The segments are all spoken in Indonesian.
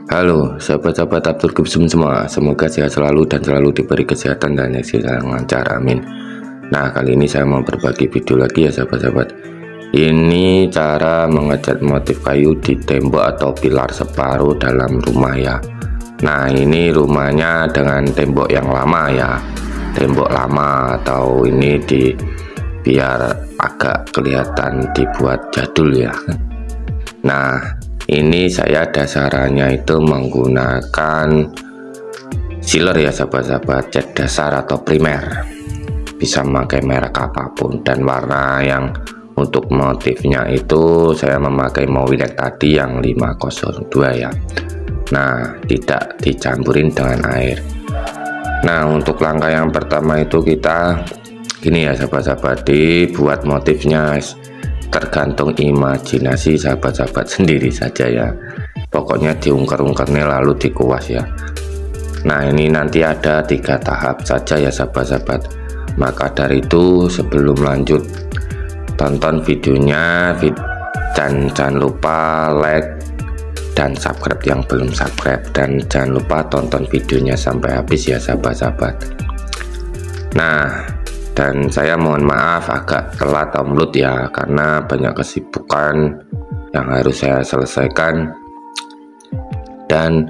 Halo sahabat-sahabat Abdul Gypsum semua, semoga sehat selalu dan selalu diberi kesehatan dan yang lancar, amin. Nah, kali ini saya mau berbagi video lagi ya sahabat-sahabat. Ini cara mengecat motif kayu di tembok atau pilar separuh dalam rumah ya. Nah, ini rumahnya dengan tembok yang lama ya, tembok lama, atau ini biar agak kelihatan dibuat jadul ya. Nah, ini saya dasarannya itu menggunakan sealer ya sahabat-sahabat, cat dasar atau primer, bisa memakai merek apapun, dan warna yang untuk motifnya itu saya memakai mauilek tadi yang 502 ya. Nah, tidak dicampurin dengan air. Nah, untuk langkah yang pertama itu kita gini ya sahabat-sahabat, dibuat motifnya tergantung imajinasi sahabat-sahabat sendiri saja ya, pokoknya diungker-ungkernya lalu dikuas ya. Nah, ini nanti ada 3 tahap saja ya sahabat-sahabat. Maka dari itu sebelum lanjut, tonton videonya dan jangan lupa like dan subscribe yang belum subscribe, dan jangan lupa tonton videonya sampai habis ya sahabat-sahabat. Nah, dan saya mohon maaf agak telat upload ya, karena banyak kesibukan yang harus saya selesaikan. Dan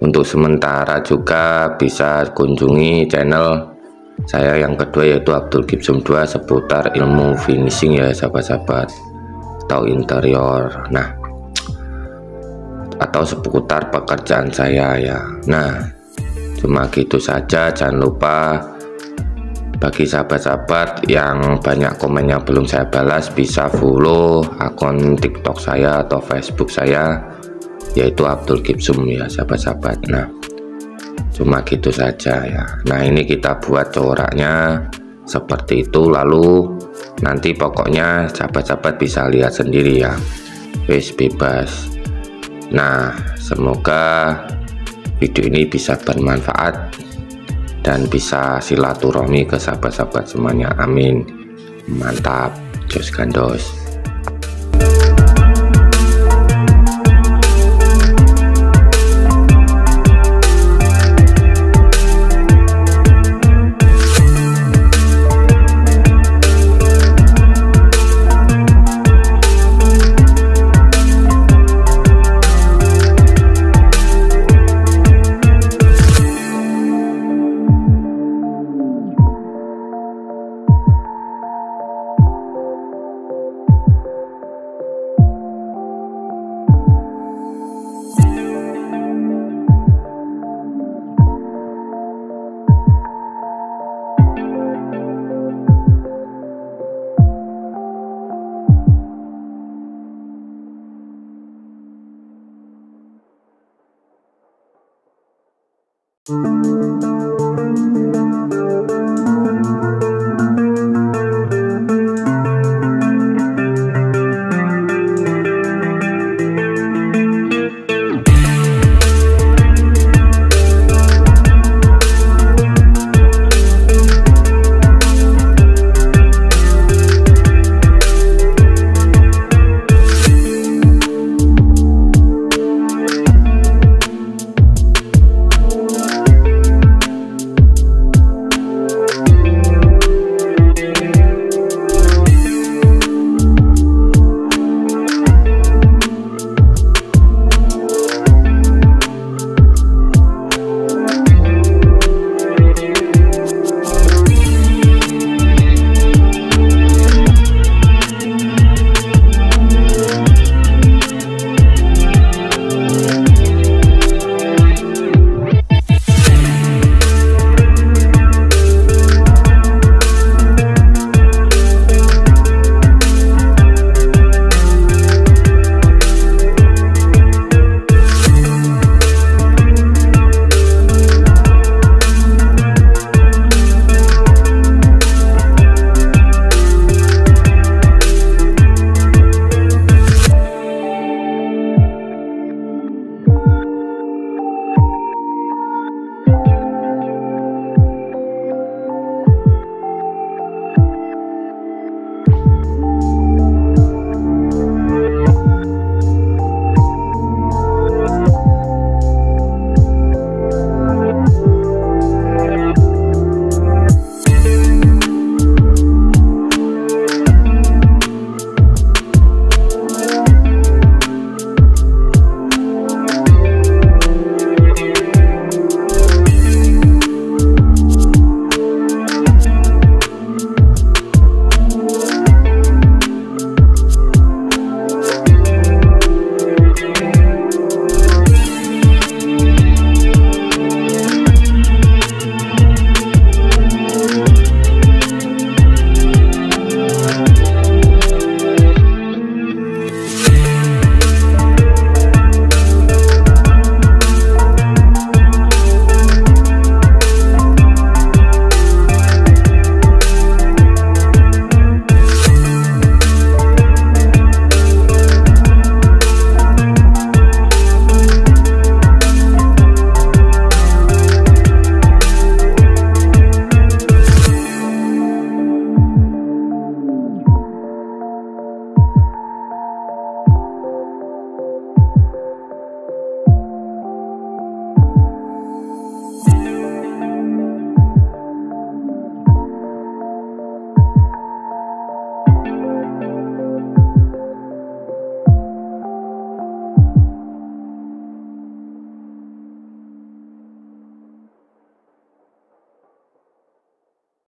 untuk sementara juga bisa kunjungi channel saya yang kedua, yaitu Abdul Gypsum 2, seputar ilmu finishing ya sahabat-sahabat, atau interior, nah, atau seputar pekerjaan saya ya. Nah, cuma gitu saja. Jangan lupa bagi sahabat-sahabat yang banyak komen yang belum saya balas, bisa follow akun TikTok saya atau Facebook saya, yaitu Abdul Gypsum ya sahabat-sahabat. Nah, cuma gitu saja ya. Nah, ini kita buat coraknya seperti itu, lalu nanti pokoknya sahabat-sahabat bisa lihat sendiri ya, wis bebas. Nah, semoga video ini bisa bermanfaat dan bisa silaturahmi ke sahabat-sahabat semuanya, amin. Mantap, jos gandos.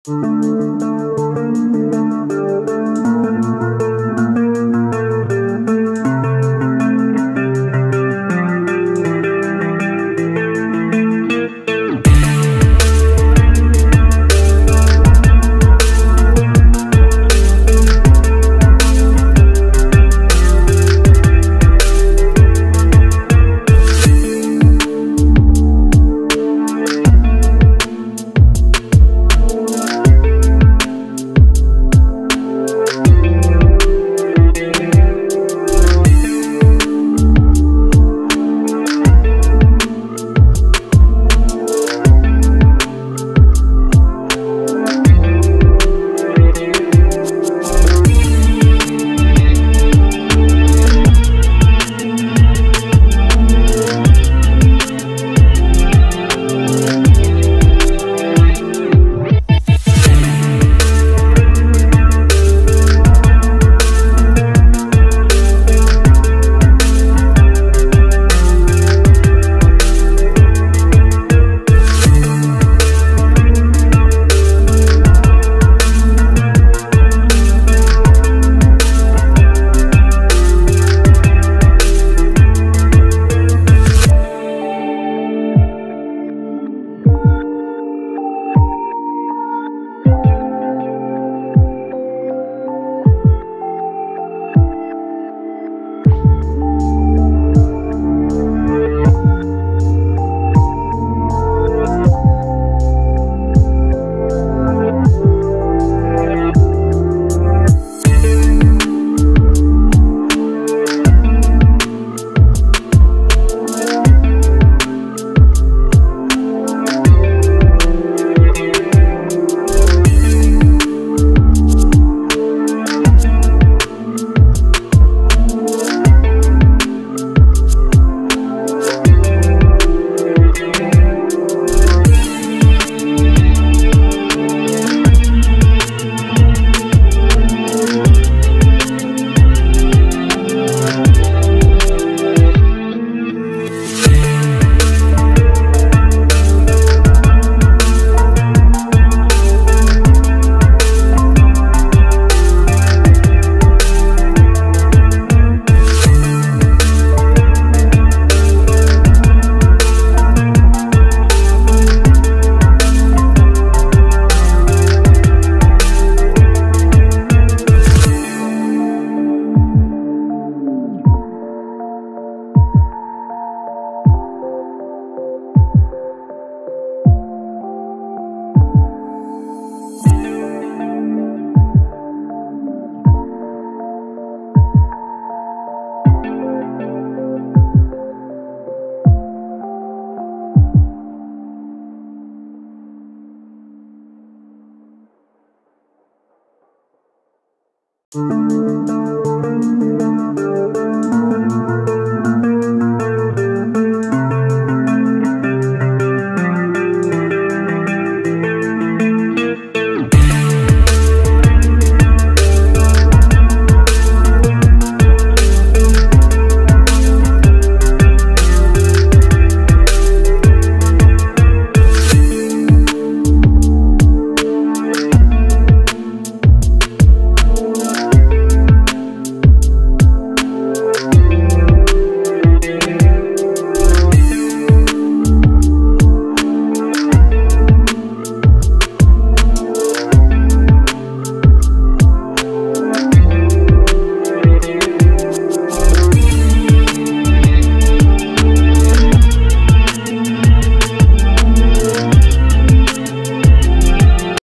you.